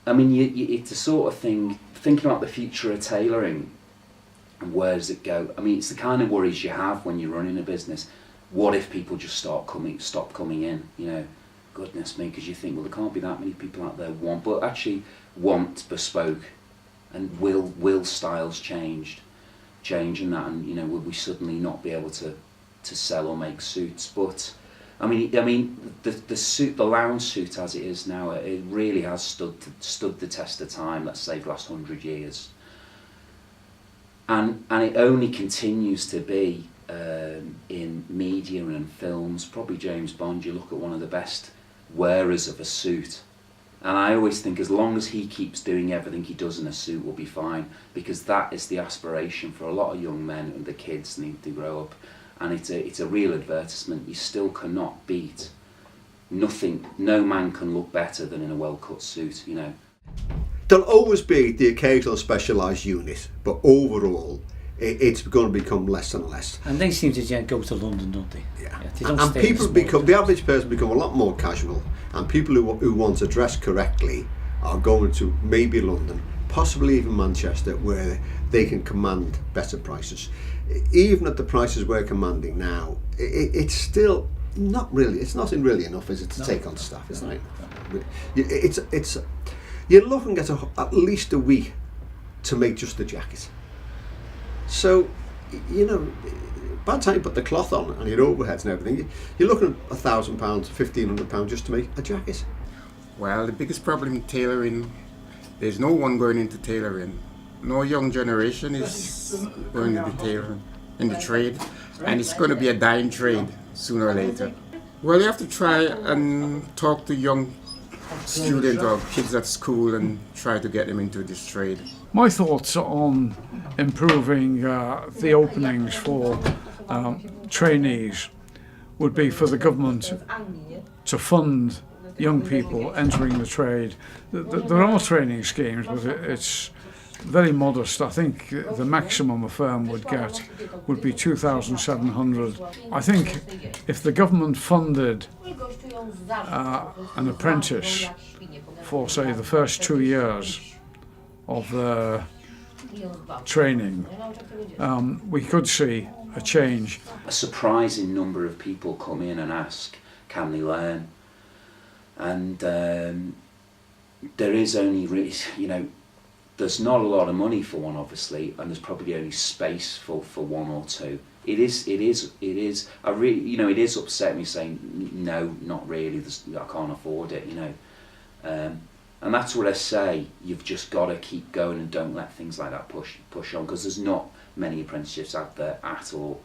I mean, it's a sort of thing, thinking about the future of tailoring and where does it go. I mean, it's the kind of worries you have when you're running a business. What if people just stop coming in, you know? Goodness me, because you think, well, there can't be that many people out there want bespoke, and will styles change and that, and you know, will we suddenly not be able to sell or make suits? But I mean the suit, the lounge suit as it is now, it really has stood the test of time. Let's say the last 100 years, and it only continues to be in media and films. Probably James Bond. You look at one of the best wearers of a suit, and I always think as long as he keeps doing everything he does in a suit, will be fine, because that is the aspiration for a lot of young men, and the kids need to grow up, and it's a real advertisement. You still cannot beat nothing. No man can look better than in a well-cut suit, you know. There'll always be the occasional specialised unit, but overall it's going to become less and less. And they seem to go to London, don't they? Yeah. They don't and stay people in the become, the average person become a lot more casual, and people who want to dress correctly are going to maybe London, possibly even Manchester, where they can command better prices. Even at the prices we're commanding now, it's still not really enough, is it, to take on staff? It's not enough. It's you're looking at at least a week to make just the jacket. So, you know, by the time you put the cloth on and your overheads and everything, you're looking at £1,000, £1,500 just to make a jacket. Well, the biggest problem in tailoring, there's no one going into tailoring. No young generation is going into tailoring in the trade, and it's going to be a dying trade sooner or later. Well, you have to try and talk to young students or kids at school and try to get them into this trade. My thoughts on improving the openings for trainees would be for the government to fund young people entering the trade. There are training schemes, but it's very modest. I think the maximum a firm would get would be 2,700. I think if the government funded an apprentice for, say, the first 2 years of their training, we could see a change. A surprising number of people come in and ask, can they learn? And there is only, you know, there's not a lot of money for one, obviously, and there's probably only space for one or two. It is. I really, you know, it is upset me saying no, not really. I can't afford it, you know. And that's what I say. You've just got to keep going and don't let things like that push on, because there's not many apprenticeships out there at all.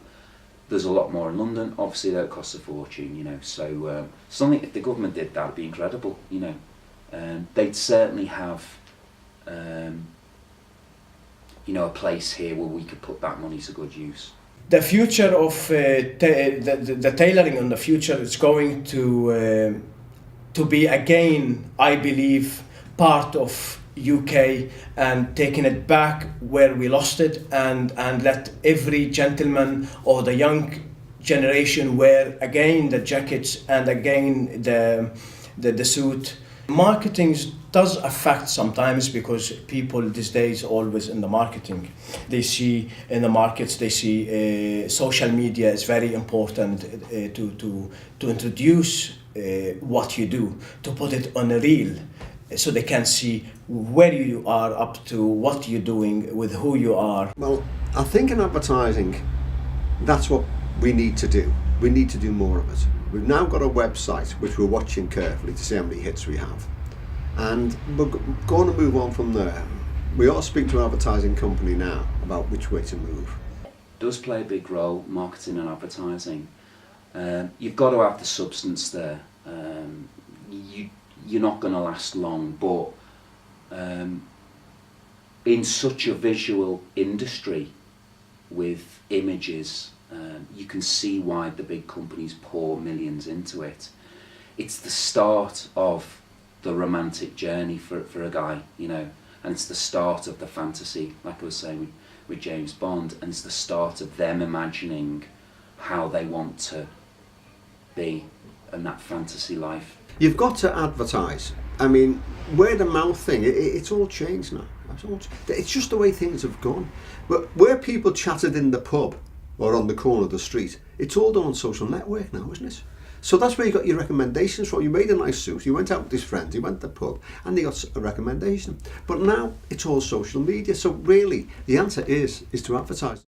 There's a lot more in London. Obviously, that costs a fortune, you know. So something, if the government did that, would be incredible, you know. They'd certainly have, you know, a place here where we could put that money to good use. The future of the tailoring in the future is going to be again, I believe, part of UK, and taking it back where we lost it, and let every gentleman or the young generation wear again the jackets and again the suit. Marketing does affect sometimes, because people these days always in the marketing. They see in the markets, they see social media is very important to introduce what you do, to put it on a reel, so they can see where you are up to, what you're doing, with who you are. Well, I think in advertising, that's what we need to do. We need to do more of it. We've now got a website which we're watching carefully to see how many hits we have. And we're going to move on from there. We are speaking to an advertising company now about which way to move. It does play a big role, marketing and advertising. You've got to have the substance there. You're not going to last long, but in such a visual industry with images, you can see why the big companies pour millions into it. It's the start of the romantic journey for a guy, you know, and it's the start of the fantasy, like I was saying with James Bond, and it's the start of them imagining how they want to be in that fantasy life. You've got to advertise I mean, word of mouth thing, it's all changed now. It's just the way things have gone. But where people chatted in the pub or on the corner of the street, it's all done on social network now, isn't it? So that's where you got your recommendations from. You made a nice suit, you went out with his friends, you went to the pub, and they got a recommendation. But now it's all social media. So really, the answer is to advertise.